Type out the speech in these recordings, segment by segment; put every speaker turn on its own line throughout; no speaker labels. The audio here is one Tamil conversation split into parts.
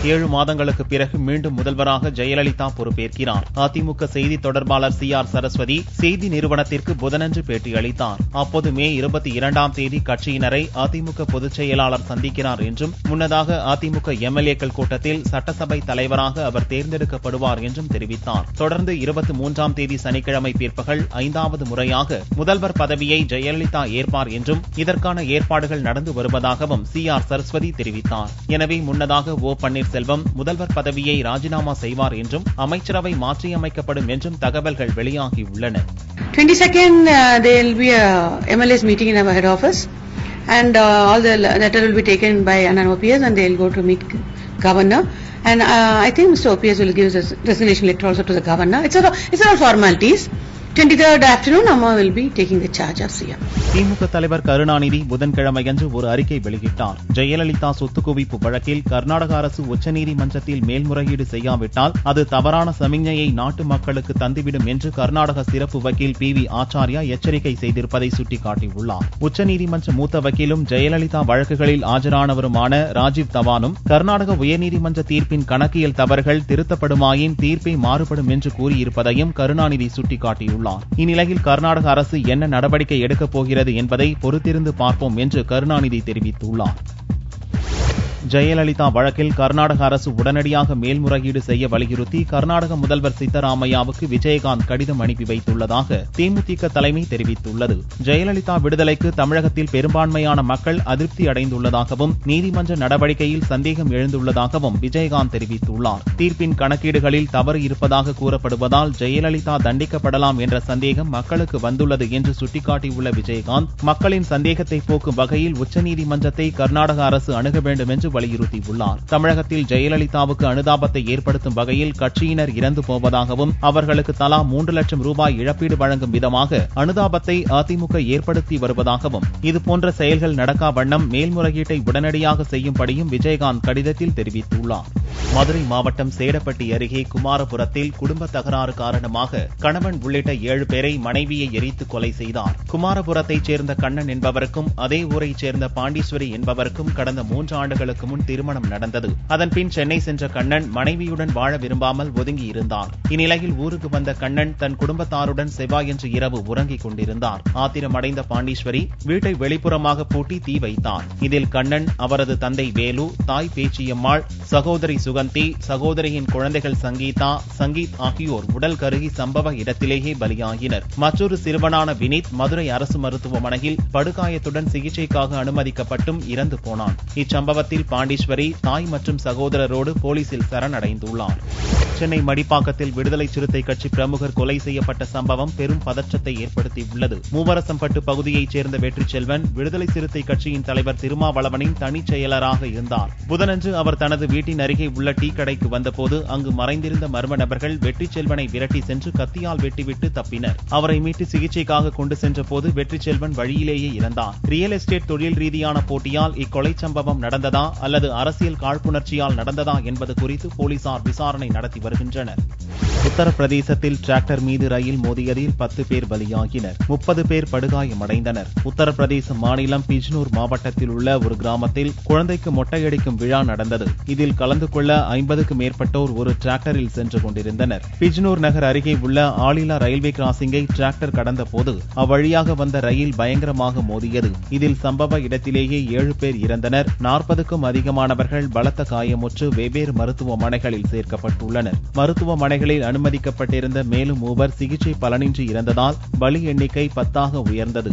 7 மாதங்களுக்கு பிறகு மீண்டும் முதல்வராக ஜெயலலிதா பொறுப்பேற்கிறார். அதிமுக செய்தி தொடர்பாளர் CR சரஸ்வதி செய்தி நிறுவனத்திற்கு புதனன்று பேட்டியளித்தார். அப்போது மே 22ஆம் தேதி கட்சியினரை அதிமுக பொதுச் செயலாளர் சந்திக்கிறார் என்றும் முன்னதாக அதிமுக MLA-க்கள் கூட்டத்தில் சட்டசபை தலைவராக அவர் தேர்ந்தெடுக்கப்படுவார் என்றும் தெரிவித்தார். தொடர்ந்து 23ஆம் தேதி சனிக்கிழமை பிற்பகல் 5வது முறையாக முதல்வர் பதவியை ஜெயலலிதா ஏற்பார் என்றும் இதற்கான ஏற்பாடுகள் நடந்து வருவதாகவும் CR சரஸ்வதி தெரிவித்தார். எனவே முன்னதாக பன்னீர்செல்வம் முதல்வர் பதவியை ராஜினாமா செய்வார் என்றும் அமைச்சரவை மாற்றியமைக்கப்படும் என்றும் தகவல்கள் வெளியாகியுள்ளன.
22nd there will be a MLS meeting in our head office and all the letter will be taken by Anand OPS and they will go to meet governor and I think Mr. OPS will give his resignation letter also to the governor. It's all formalities. 23rd afternoon Amma will be taking the charge of CM.
திமுக தலைவர் கருணாநிதி புதன்கிழமையன்று ஒரு அறிக்கை வெளியிட்டார். ஜெயலலிதா சொத்து குவிப்பு வழக்கில் கர்நாடக அரசு உச்சநீதிமன்றத்தில் மேல்முறையீடு செய்யாவிட்டால் அது தவறான சமிக்ஞையை நாட்டு மக்களுக்கு தந்துவிடும் என்று கர்நாடக சிறப்பு வக்கீல் PV ஆச்சார்யா எச்சரிக்கை செய்திருப்பதை சுட்டிக்காட்டியுள்ளார். உச்சநீதிமன்ற மூத்த வக்கீலும் ஜெயலலிதா வழக்குகளில் ஆஜரானவருமான ராஜீவ் தவானும் கர்நாடக உயர்நீதிமன்ற தீர்ப்பின் கணக்கியல் தவறுகள் திருத்தப்படுமாயின் தீர்ப்பை மாறுபடும் என்று கூறியிருப்பதையும் கருணாநிதி சுட்டிக்காட்டியுள்ளார். இந்நிலையில் கர்நாடக அரசு என்ன நடவடிக்கை எடுக்கப் போகிறது என்பதை பொறுத்திருந்து பார்ப்போம் என்று கருணாநிதி தெரிவித்துள்ளார். ஜெயலலிதா வழக்கில் கர்நாடக அரசு உடனடியாக மேல்முறையீடு செய்ய வலியுறுத்தி கர்நாடக முதல்வர் சித்தராமையாவுக்கு விஜயகாந்த் கடிதம் அனுப்பி வைத்துள்ளதாக தேமுதிக தலைமை தெரிவித்துள்ளது. ஜெயலலிதா விடுதலைக்கு தமிழகத்தில் பெரும்பான்மையான மக்கள் அதிருப்தி அடைந்துள்ளதாகவும் நீதிமன்ற நடவடிக்கையில் சந்தேகம் எழுந்துள்ளதாகவும் விஜயகாந்த் தெரிவித்துள்ளார். தீர்ப்பின் கணக்கீடுகளில் தவறு இருப்பதாக கூறப்படுவதால் ஜெயலலிதா தண்டிக்கப்படலாம் என்ற சந்தேகம் மக்களுக்கு வந்துள்ளது என்று சுட்டிக்காட்டியுள்ள விஜயகாந்த் மக்களின் சந்தேகத்தை போக்கும் வகையில் உச்சநீதிமன்றத்தை கர்நாடக அரசு அணுக வேண்டும் என்று வலியுறுத்தியுள்ளார். தமிழகத்தில் ஜெயலலிதாவுக்கு அனுதாபத்தை ஏற்படுத்தும் வகையில் கட்சியினர் இறந்து போவதாகவும் அவர்களுக்கு தலா 3 லட்சம் ரூபாய் இழப்பீடு வழங்கும் விதமாக அனுதாபத்தை அதிமுக ஏற்படுத்தி வருவதாகவும் இதுபோன்ற செயல்கள் நடக்கா வண்ணம் மேல்முறையீட்டை உடனடியாக செய்யும்படியும் விஜயகாந்த் கடிதத்தில் தெரிவித்துள்ளார். மதுரை மாவட்டம் சேடப்பட்டி அருகே குமாரபுரத்தில் குடும்ப தகராறு காரணமாக கணவன் உள்ளிட்ட 7 பேரை மனைவியை எரித்து கொலை செய்தார். குமாரபுரத்தைச் சேர்ந்த கண்ணன் என்பவருக்கும் அதே ஊரைச் சேர்ந்த பாண்டீஸ்வரி என்பவருக்கும் கடந்த 3 ஆண்டுகளுக்கு முன் திருமணம் நடந்தது. அதன்பின் சென்னை சென்ற கண்ணன் மனைவியுடன் வாழ விரும்பாமல் ஒதுங்கி இருந்தார். இந்நிலையில் ஊருக்கு வந்த கண்ணன் தன் குடும்பத்தாருடன் செவ்வாயன்று இரவு உறங்கிக் கொண்டிருந்தார். ஆத்திரமடைந்த பாண்டீஸ்வரி வீட்டை வெளிப்புறமாக பூட்டி தீ வைத்தார். இதில் கண்ணன், அவரது தந்தை வேலு, தாய் பேச்சியம்மாள், சகோதரி சுகந்தி, சகோதரியின் குழந்தைகள் சங்கீதா, சங்கீத் ஆகியோர் உடல் கருகி சம்பவ இடத்திலேயே பலியாகினர். மற்றொரு சிறுவனான வினித் மதுரை அரசு மருத்துவமனையில் படுகாயத்துடன் சிகிச்சைக்காக அனுமதிக்கப்பட்டும் இறந்து போனான். இச்சம்பவத்தில் பாண்டீஸ்வரி தாய் மற்றும் சகோதரரோடு போலீசில் சரணடைந்துள்ளார். சென்னை மடிப்பாக்கத்தில் விடுதலை சிறுத்தை கட்சி பிரமுகர் கொலை செய்யப்பட்ட சம்பவம் பெரும் பதற்றத்தை ஏற்படுத்தியுள்ளது. மூவரசம்பட்டு பகுதியைச் சேர்ந்த வெற்றிச்செல்வன் விடுதலை சிறுத்தை கட்சியின் தலைவர் திருமாவளவனின் தனிச் செயலராக இருந்தார். புதனன்று அவர் தனது வீட்டின் அருகே உள்ள டீ கடைக்கு வந்தபோது அங்கு மறைந்திருந்த மர்ம நபர்கள் வெற்றிச்செல்வனை விரட்டி சென்று கத்தியால் வெட்டிவிட்டு தப்பினர். அவரை மீட்டு சிகிச்சைக்காக கொண்டு சென்ற போது வெற்றிச்செல்வன் வழியிலேயே இறந்தார். ரியல் எஸ்டேட் தொழில் ரீதியான போட்டியால் இக்கொலை சம்பவம் நடந்ததா அல்லது அரசியல் காழ்ப்புணர்ச்சியால் நடந்ததா என்பது குறித்து போலீசார் விசாரணை நடத்தி வருகின்றனர். உத்தரப்பிரதேசத்தில் டிராக்டர் மீது ரயில் மோதியதில் 10 பேர் பலியாகினர். 30 பேர் படுகாயமடைந்தனர். உத்தரப்பிரதேச மாநிலம் பிஜ்னூர் மாவட்டத்தில் உள்ள ஒரு கிராமத்தில் குழந்தைக்கு மொட்டையடிக்கும் விழா நடந்தது. இதில் கலந்து கொள்ள 50க்கும் மேற்பட்டோர் ஒரு டிராக்டரில் சென்று கொண்டிருந்தனர். பிஜ்னூர் நகர் அருகே உள்ள ஆளில்லா ரயில்வே கிராசிங்கை டிராக்டர் கடந்த போது அவ்வழியாக வந்த ரயில் பயங்கரமாக மோதியது. இதில் சம்பவ இடத்திலேயே 7 பேர் இறந்தனர். 40க்கும் அதிகமானவர்கள் பலத்த காயமுற்று வெவ்வேறு மருத்துவமனைகளில் சேர்க்கப்பட்டுள்ளனர். மருத்துவமனைகளில் அனுமதிக்கப்பட்டிருந்த மேலும் 3 சிகிச்சை பலனின்றி இறந்ததால் பலி எண்ணிக்கை 10ஆக உயர்ந்தது.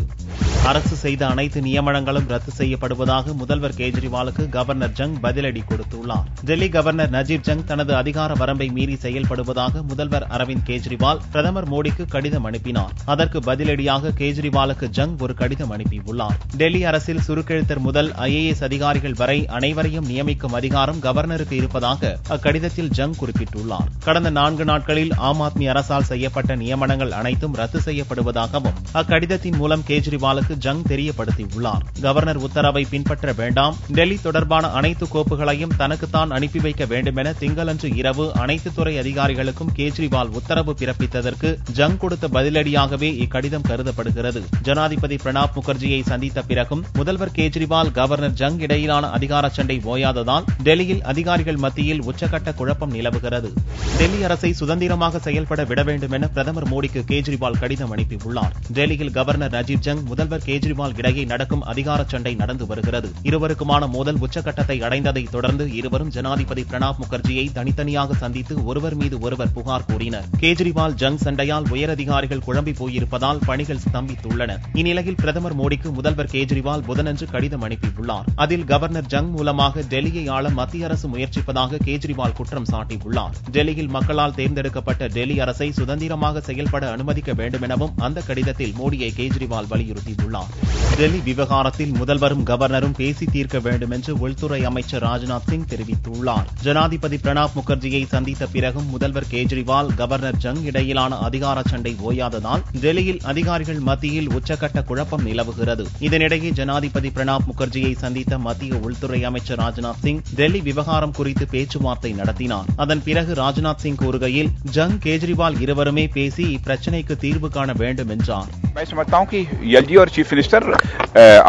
அரசு செய்த அனைத்து நியமனங்களும் ரத்து செய்யப்படுவதாக முதல்வர் கேஜ்ரிவாலுக்கு கவர்னர் ஜங் பதிலடி கொடுத்துள்ளார். டெல்லி கவர்னர் நஜீப் ஜங் தனது அதிகார வரம்பை மீறி செயல்படுவதாக முதல்வர் அரவிந்த் கெஜ்ரிவால் பிரதமர் மோடிக்கு கடிதம் அனுப்பினார். அதற்கு பதிலடியாக கேஜ்ரிவாலுக்கு ஜங் ஒரு கடிதம் அனுப்பியுள்ளார். டெல்லி அரசில் சுருக்கெழுத்தர் முதல் IAS அதிகாரிகள் வரை அனைவரையும் நியமிக்கும் அதிகாரம் கவர்னருக்கு இருப்பதாக அக்கடிதத்தில் ஜங் குறிப்பிட்டுள்ளார். கடந்த 4 நாட்களில் ஆம் ஆத்மி அரசால் செய்யப்பட்ட நியமனங்கள் அனைத்தும் ரத்து செய்யப்படுவதாகவும் அக்கடிதத்தின் மூலம் கேஜ்ரிவாலுக்கு ஜங் தெரியப்படுத்தியுள்ளார். கவர்னர் உத்தரவை பின்பற்ற வேண்டாம், டெல்லி தொடர்பான அனைத்து கோப்புகளையும் தனக்குத்தான் அனுப்பி வைக்க வேண்டுமென திங்களன்று இரவு அனைத்து துறை அதிகாரிகளுக்கும் கேஜ்ரிவால் உத்தரவு பிறப்பித்ததற்கு ஜங் கொடுத்த பதிலடியாகவே இக்கடிதம் கருதப்படுகிறது. ஜனாதிபதி பிரணாப் முகர்ஜியை சந்தித்த பிறகும் முதல்வர் கேஜ்ரிவால் கவர்னர் ஜங் இடையிலான அதிகார சண்டை ஓயாததால் டெல்லியில் அதிகாரிகள் மத்தியில் உச்சகட்ட குழப்பம் நிலவுகிறது. டெல்லி அரசை சுதந்திரமாக செயல்பட விட வேண்டும் என பிரதமர் மோடிக்கு கேஜ்ரிவால் கடிதம் அனுப்பியுள்ளார். டெல்லியில் கவர்னர் ராஜீவ் ஜங், முதல்வர் கேஜ்ரிவால் இடையே நடக்கும் அதிகார சண்டை நடந்து வருகிறது. இருவருக்குமான மோதல் உச்சகட்டத்தை அடைந்ததை தொடர்ந்து இருவரும் ஜனாதிபதி பிரணாப் முகர்ஜியை தனித்தனியாக சந்தித்து ஒருவர் மீது ஒருவர் புகார் கூறினர். கேஜ்ரிவால் ஜங் சண்டையால் உயரதிகாரிகள் குழம்பி போயிருப்பதால் பணிகள் ஸ்தம்பித்துள்ளன. இந்நிலையில் பிரதமர் மோடிக்கு முதல்வர் கேஜ்ரிவால் புதனன்று கடிதம் அனுப்பியுள்ளார். அதில் கவர்னர் ஜங் மூலமாக டெல்லியை ஆள மத்திய அரசு முயற்சிப்பதாக கேஜ்ரிவால் குற்றம் சாட்டியுள்ளார். டெல்லியில் மக்களால் தேர்ந்தெடுக்கப்பட்ட டெல்லி அரசை சுதந்திரமாக செயல்பட அனுமதிக்க வேண்டும் எனவும் அந்த கடிதத்தில் மோடியை கேஜ்ரிவால் வலியுறுத்தியுள்ளார். டெல்லி விவகாரத்தில் முதல்வரும் கவர்னரும் பேசி தீர்க்க வேண்டும் என்று உள்துறை அமைச்சர் ராஜ்நாத் சிங் தெரிவித்துள்ளார். ஜனாதிபதி பிரணாப் முகர்ஜியை சந்தித்த பிறகும் முதல்வர் கேஜ்ரிவால், கவர்னர் ஜங் இடையிலான அதிகார சண்டை ஓயாததால் டெல்லியில் அதிகாரிகள் மத்தியில் உச்சகட்ட குழப்பம் நிலவுகிறது. இதனிடையே ஜனாதிபதி பிரணாப் முகர்ஜியை சந்தித்த மத்திய உள்துறை அமைச்சர் ராஜ்நாத் சிங் டெல்லி விவகாரம் குறித்து பேச்சுவார்த்தை நடத்தினார். அதன் பிறகு ராஜ்நாத் சிங் கூறுகையில், ஜங் கேஜ்ரிவால் இருவருமே பேசி இப்பிரச்சினைக்கு தீர்வு காண வேண்டும் என்றார்.
मैं समझता हूं कि एलजी और चीफ मिनिस्टर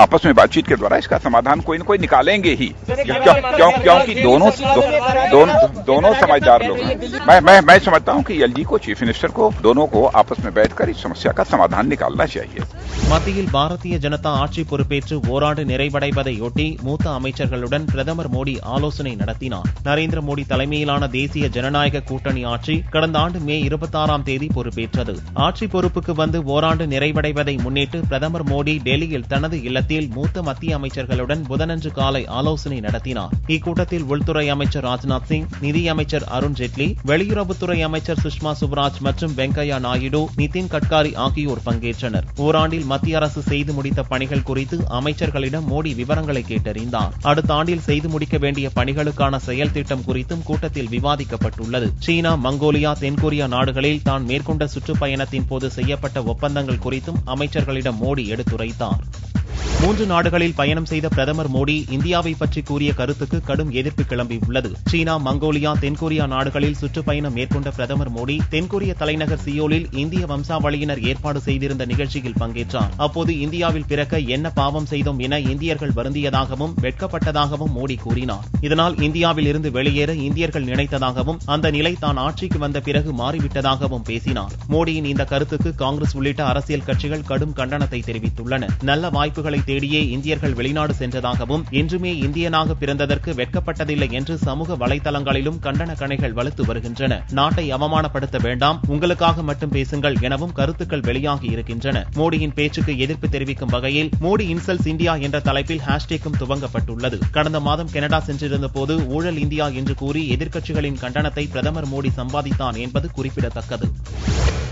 आपस में बातचीत के द्वारा इसका समाधान कोई न कोई निकालेंगे ही, क्योंकि दोनों समझदार लोग हैं। मैं समझता हूं कि एलजी को, चीफ मिनिस्टर को, दोनों को आपस में बैठकर इस समस्या का समाधान निकालना चाहिए.
மத்தியில் பாரதிய ஜனதா ஆட்சி பொறுப்பேற்று ஓராண்டு நிறைவடைவதையொட்டி மூத்த அமைச்சர்களுடன் பிரதமர் மோடி ஆலோசனை நடத்தினார். நரேந்திர மோடி தலைமையிலான தேசிய ஜனநாயக கூட்டணி ஆட்சி கடந்த ஆண்டு மே 26ஆம் தேதி பொறுப்பேற்றது. ஆட்சி பொறுப்புக்கு வந்து ஓராண்டு நிறைவடைவதை முன்னிட்டு பிரதமர் மோடி டெல்லியில் தனது இல்லத்தில் மூத்த மத்திய அமைச்சர்களுடன் புதனன்று காலை ஆலோசனை நடத்தினார். இக்கூட்டத்தில் உள்துறை அமைச்சர் ராஜ்நாத் சிங், நிதியமைச்சர் அருண் ஜேட்லி, வெளியுறவுத்துறை அமைச்சர் சுஷ்மா சுவராஜ் மற்றும் வெங்கையா நாயுடு, நிதின் கட்காரி ஆகியோர் பங்கேற்றனர். ஓராண்டில் மத்திய அரசு செய்து முடித்த பணிகள் குறித்து அமைச்சர்களிடம் மோடி விவரங்களை கேட்டறிந்தார். அடுத்த ஆண்டில் செய்து முடிக்க வேண்டிய பணிகளுக்கான செயல் திட்டம் குறித்தும் கூட்டத்தில் விவாதிக்கப்பட்டுள்ளது. சீனா, மங்கோலியா, தென்கொரியா நாடுகளில் தான் மேற்கொண்ட சுற்றுப்பயணத்தின் போது செய்யப்பட்ட ஒப்பந்தங்கள் குறித்தும் அமைச்சர்களிடம் மோடி எடுத்துரைத்தார். 3 நாடுகளில் பயணம் செய்த பிரதமர் மோடி இந்தியாவை பற்றி கூறிய கருத்துக்கு கடும் எதிர்ப்பு கிளம்பியுள்ளது. சீனா, மங்கோலியா, தென்கொரியா நாடுகளில் சுற்றுப்பயணம் மேற்கொண்ட பிரதமர் மோடி தென்கொரிய தலைநகர் சியோலில் இந்திய வம்சாவளியினர் ஏற்பாடு செய்திருந்த நிகழ்ச்சியில் பங்கேற்றார். அப்போது இந்தியாவில் பிறக்க என்ன பாவம் செய்தோம் என இந்தியர்கள் வருந்தியதாகவும் வெட்கப்பட்டதாகவும் மோடி கூறினார். இதனால் இந்தியாவில் இருந்து வெளியேற இந்தியர்கள் நினைத்ததாகவும் அந்த நிலை தான் ஆட்சிக்கு வந்த பிறகு மாறிவிட்டதாகவும் பேசினார். மோடியின் இந்த கருத்துக்கு காங்கிரஸ் உள்ளிட்ட அரசியல் கட்சிகள் கடும் கண்டனத்தை தெரிவித்துள்ளன. நல்ல வாய்ப்புகளை தேடியே இந்தியர்கள் வெளிநாடு சென்றதாகவும் என்றுமே இந்தியனாக பிறந்ததற்கு வெட்கப்பட்டதில்லை என்று சமூக வலைதளங்களிலும் கண்டன கணைகள் வலுத்து வருகின்றன. நாட்டை அவமானப்படுத்த வேண்டாம், உங்களுக்காக மட்டும் பேசுங்கள் எனவும் கருத்துக்கள் வெளியாகி இருக்கின்றன. மோடியின் பேச்சுக்கு எதிர்ப்பு தெரிவிக்கும் வகையில் மோடி இன்சல்ஸ் இந்தியா என்ற தலைப்பில் ஹேஷ்டேக்கும் துவங்கப்பட்டுள்ளது. கடந்த மாதம் கனடா சென்றிருந்த போது ஊழல் இந்தியா என்று கூறி எதிர்க்கட்சிகளின் கண்டனத்தை பிரதமர் மோடி சம்பாதித்தான் என்பது குறிப்பிடத்தக்கது.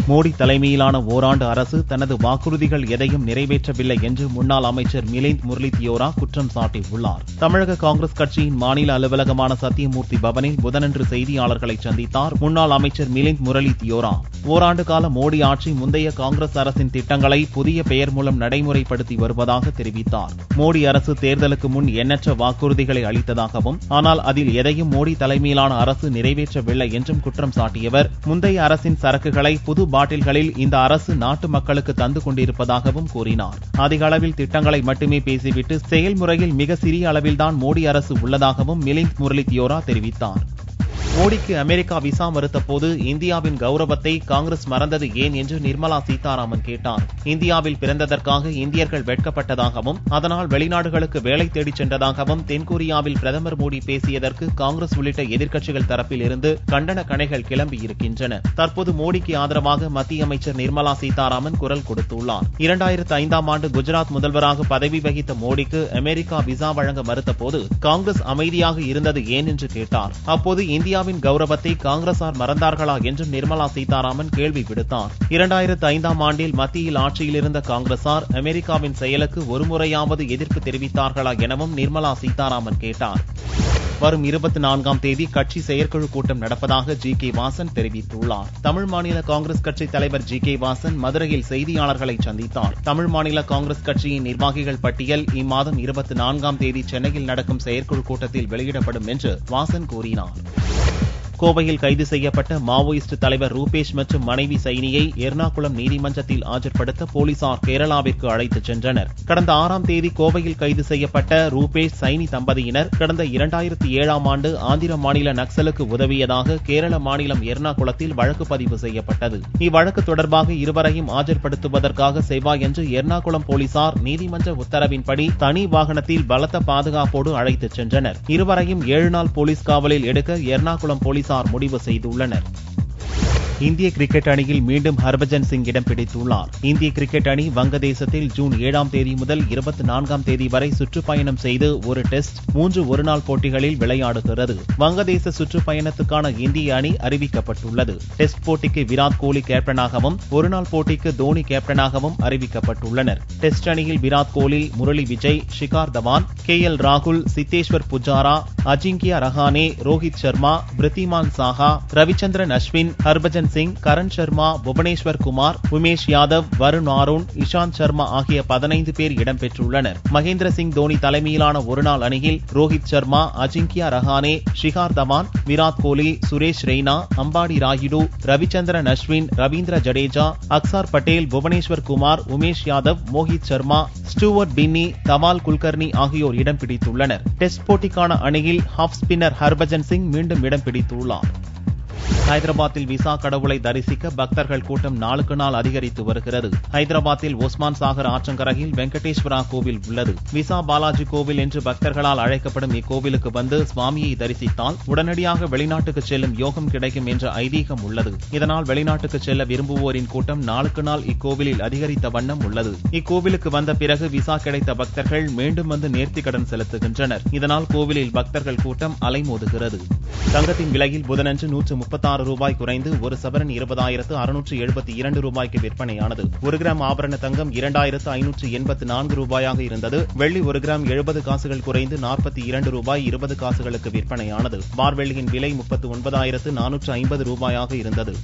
மோடி தலைமையிலான ஓராண்டு அரசு தனது வாக்குறுதிகள் எதையும் நிறைவேற்றவில்லை என்று முன்னாள் அமைச்சர் மிலிந்த் முரளி தியோரா குற்றம் சாட்டியுள்ளார். தமிழக காங்கிரஸ் கட்சியின் மாநில அலுவலகமான சத்தியமூர்த்தி பவனில் புதனன்று செய்தியாளர்களை சந்தித்தார் முன்னாள் அமைச்சர் மிலிந்த் முரளி தியோரா. ஓராண்டு கால மோடி ஆட்சி முந்தைய காங்கிரஸ் அரசின் திட்டங்களை புதிய பெயர் மூலம் நடைமுறைப்படுத்தி வருவதாக தெரிவித்தார். மோடி அரசு தேர்தலுக்கு முன் எண்ணற்ற வாக்குறுதிகளை அளித்ததாகவும் ஆனால் அதில் எதையும் மோடி தலைமையிலான அரசு நிறைவேற்றவில்லை என்றும் குற்றம் சாட்டியவர், முந்தைய அரசின் சரக்குகளை புது பாட்டில்களில் இந்த அரசு நாட்டு மக்களுக்கு தந்து கொண்டிருப்பதாகவும் கூறினார். அதிக அளவில் திட்டங்களை மட்டுமே பேசிவிட்டு செயல்முறையில் மிக சிறிய அளவில்தான் மோடி அரசு உள்ளதாகவும் மிலிந்த் முரளி தியோரா தெரிவித்தார். மோடிக்கு அமெரிக்கா விசா மறுத்த போது இந்தியாவின் கௌரவத்தை காங்கிரஸ் மறந்தது ஏன் என்று நிர்மலா சீதாராமன் கேட்டார். இந்தியாவில் பிறந்ததற்காக இந்தியர்கள் வெட்கப்பட்டதாகவும் அதனால் வெளிநாடுகளுக்கு வேலை தேடிச் சென்றதாகவும் தென்கொரியாவில் பிரதமர் மோடி பேசியதற்கு காங்கிரஸ் உள்ளிட்ட எதிர்க்கட்சிகள் தரப்பில் இருந்து கண்டன கணைகள் கிளம்பியிருக்கின்றன. தற்போது மோடிக்கு ஆதரவாக மத்திய அமைச்சர் நிர்மலா சீதாராமன் குரல் கொடுத்துள்ளார். 2005ஆம் ஆண்டு குஜராத் முதல்வராக பதவி வகித்த மோடிக்கு அமெரிக்கா விசா வழங்க மறுத்த போது காங்கிரஸ் அமைதியாக இருந்தது ஏன் என்று கேட்டார். அப்போது இந்தியாவின் கௌரவத்தை காங்கிரசார் மறந்தார்களா என்றும் நிர்மலா சீதாராமன் கேள்வி விடுத்தார். 2005ஆம் ஆண்டில் மத்தியில் ஆட்சியில் இருந்த காங்கிரசார் அமெரிக்காவின் செயலுக்கு ஒருமுறையாவது எதிர்ப்பு தெரிவித்தார்களா எனவும் நிர்மலா சீதாராமன் கேட்டார். வரும் 24ஆம் தேதி கட்சி செயற்குழு கூட்டம் நடப்பதாக ஜி.கே. வாசன் தெரிவித்துள்ளார். தமிழ் மாநில காங்கிரஸ் கட்சி தலைவர் ஜி.கே. வாசன் மதுரையில் செய்தியாளர்களை சந்தித்தார். தமிழ் மாநில காங்கிரஸ் கட்சியின் நிர்வாகிகள் பட்டியல் இம்மாதம் 24ஆம் தேதி சென்னையில் நடக்கும் செயற்குழு கூட்டத்தில் வெளியிடப்படும் என்று வாசன் கூறினார். கோவையில் கைது செய்யப்பட்ட மாவோயிஸ்ட் தலைவர் ரூபேஷ் மற்றும் மனைவி சைனியை எர்ணாகுளம் நீதிமன்றத்தில் ஆஜர்படுத்த போலீசார் கேரளாவிற்கு அழைத்துச் சென்றனர். கடந்த 6ஆம் தேதி கோவையில் கைது செய்யப்பட்ட ரூபேஷ் சைனி தம்பதியினர் கடந்த 2007ஆம் ஆண்டு ஆந்திர மாநில நக்சலுக்கு உதவியதாக கேரள மாநிலம் எர்ணாகுளத்தில் வழக்கு பதிவு செய்யப்பட்டது. இவ்வழக்கு தொடர்பாக இருவரையும் ஆஜர்படுத்துவதற்காக செவ்வாயன்று எர்ணாகுளம் போலீசார் நீதிமன்ற உத்தரவின்படி தனி வாகனத்தில் பலத்த பாதுகாப்போடு அழைத்துச் சென்றனர். இருவரையும் 7 நாள் போலீஸ் காவலில் எடுக்க எர்ணாகுளம் போலீசார் முடிவு செய்துள்ளனர். இந்திய கிரிக்கெட் அணியில் மீண்டும் ஹர்பஜன் சிங் இடம் பிடித்துள்ளார். இந்திய கிரிக்கெட் அணி வங்கதேசத்தில் ஜூன் 7ஆம் தேதி முதல் 24ஆம் தேதி வரை சுற்றுப்பயணம் செய்து ஒரு டெஸ்ட் 3 ஒருநாள் போட்டிகளில் விளையாடுகிறது. வங்கதேச சுற்றுப்பயணத்துக்கான இந்திய அணி அறிவிக்கப்பட்டுள்ளது. டெஸ்ட் போட்டிக்கு விராட் கோலி கேப்டனாகவும் ஒருநாள் போட்டிக்கு தோனி கேப்டனாகவும் அறிவிக்கப்பட்டுள்ளனர். டெஸ்ட் அணியில் விராட் கோலி, முரளி விஜய், ஷிகார் தவான், KL ராகுல், சித்தேஸ்வர் புஜாரா, அஜிங்கியா ரஹானே, ரோஹித் சர்மா, பிரித்திமான் சாஹா, ரவிச்சந்திரன் அஸ்வின், ஹர்பஜன் சிங், கரண் சர்மா, புவனேஸ்வர் குமார், உமேஷ் யாதவ், வருண் ஆரோன், இஷாந்த் சர்மா ஆகிய 15 பேர் இடம்பெற்றுள்ளனர். மகேந்திர சிங் தோனி தலைமையிலான ஒருநாள் அணியில் ரோஹித் சர்மா, அஜிங்கியா ரஹானே, ஷிகார் தவான், விராட் கோலி, சுரேஷ் ரெய்னா, அம்பாடி ராயுடு, ரவிச்சந்திரன் அஸ்வின், ரவீந்திர ஜடேஜா, அக்சார் பட்டேல், புவனேஸ்வர் குமார், உமேஷ் யாதவ், மோஹித் சர்மா, ஸ்டூவர்ட் பின்னி, தவால் குல்கர்னி ஆகியோர் இடம் பிடித்துள்ளனர். டெஸ்ட் போட்டிக்கான அணியில் ஆஃப் ஸ்பின்னர் ஹர்பஜன் சிங் மீண்டும் இடம் பிடித்துள்ளார். ஹைதராபாத்தில் விசா கடவுளை தரிசிக்க பக்தர்கள் கூட்டம் நாளுக்கு நாள் அதிகரித்து வருகிறது. ஹைதராபாத்தில் ஒஸ்மான் சாகர் ஆற்றங்கரையில் வெங்கடேஸ்வரா கோவில் உள்ளது. விசா பாலாஜி கோவில் என்று பக்தர்களால் அழைக்கப்படும் இக்கோவிலுக்கு வந்து சுவாமியை தரிசித்தால் உடனடியாக வெளிநாட்டுக்கு செல்லும் யோகம் கிடைக்கும் என்ற ஐதீகம் உள்ளது. இதனால் வெளிநாட்டுக்கு செல்ல விரும்புவோரின் கூட்டம் நாளுக்கு நாள் இக்கோவிலில் அதிகரித்த வண்ணம் உள்ளது. இக்கோவிலுக்கு வந்த பிறகு விசா கிடைத்த பக்தர்கள் மீண்டும் வந்து நேர்த்திக்கடன் செலுத்துகின்றனர். இதனால் கோவிலில் பக்தர்கள் கூட்டம் அலைமோதுகிறது. தங்கத்தின் விலையில் புதனன்று 136 ரூபாய் குறைந்து ஒரு சவரன் 20,672 ரூபாய்க்கு விற்பனையானது. 1 கிராம் ஆபரண தங்கம் 2,584 ரூபாயாக இருந்தது. வெள்ளி 1 கிராம் 70 காசுகள் குறைந்து 42 ரூபாய் 20 காசுகளுக்கு விற்பனையானது. பார் வெள்ளியின் விலை 39,450 ரூபாயாக இருந்தது.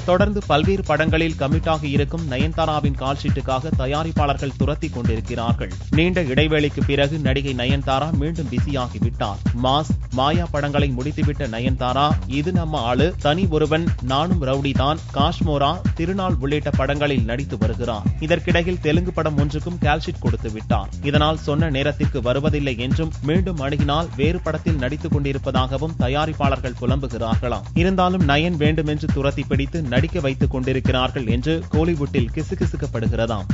தொடர்ந்து பல்வேறு படங்களில் கமிட்டாகி இருக்கும் நயன்தாராவின் கால்ஷீட்டுக்காக தயாரிப்பாளர்கள் துரத்திக் கொண்டிருக்கிறார்கள். நீண்ட இடைவேளைக்கு பிறகு நடிகை நயன்தாரா மீண்டும் பிஸியாகிவிட்டார். மாஸ், மாயா படங்களை முடித்துவிட்ட நயன்தாரா இது நம்ம ஆளு, தனி ஒருவன், நானும் ரவுடி தான், காஷ்மோரா, திருநாள் உள்ளிட்ட படங்களில் நடித்து வருகிறார். இதற்கிடையில் தெலுங்கு படம் ஒன்றுக்கும் கால்ஷீட் கொடுத்து விட்டார். இதனால் சொன்ன நேரத்திற்கு வருவதில்லை என்றும் மீண்டும் அணுகினால் வேறு படத்தில் நடித்துக் கொண்டிருப்பதாகவும் தயாரிப்பாளர்கள் புலம்புகிறார்களாம். இருந்தாலும் நயன் வேண்டுமென்று துரத்தி பிடித்து நடிக்க வைத்துக் கொண்டிருக்கிறார்கள் என்று கோலிவுட்டில் கிசுகிசுக்கப்படுகிறதாம்.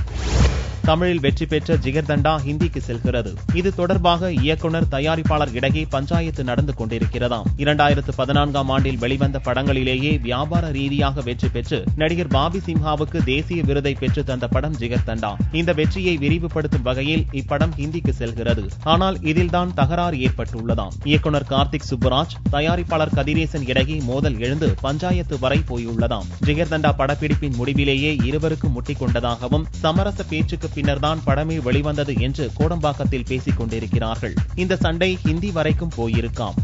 தமிழில் வெற்றி பெற்ற ஜிகர்தண்டா ஹிந்திக்கு செல்கிறது. இது தொடர்பாக இயக்குனர், தயாரிப்பாளர் இடையே பஞ்சாயத்து நடந்து கொண்டிருக்கிறதாம். 2014ஆம் ஆண்டில் வெளிவந்த படங்களிலேயே வியாபார ரீதியாக வெற்றி பெற்று நடிகர் பாபி சிம்ஹாவுக்கு தேசிய விருதை பெற்று தந்த படம் ஜிகர்தண்டா. இந்த வெற்றியை விரிவுபடுத்தும் வகையில் இப்படம் ஹிந்திக்கு செல்கிறது. ஆனால் இதில்தான் தகராறு ஏற்பட்டுள்ளதாம். இயக்குனர் கார்த்திக் சுப்புராஜ், தயாரிப்பாளர் கதிரேசன் இடையே மோதல் எழுந்து பஞ்சாயத்து வரை போயுள்ளதாம். ஜிகர்தண்டா படப்பிடிப்பின் முடிவிலேயே இருவருக்கும் முட்டிக் கொண்டதாகவும் சமரச பேச்சுக்கு பின்னர்தான் படமே வெளிவந்தது என்று கோடம்பாக்கத்தில் பேசிக் கொண்டிருக்கிறார்கள். இந்த சண்டை ஹிந்தி வரைக்கும் போயிருக்காம்.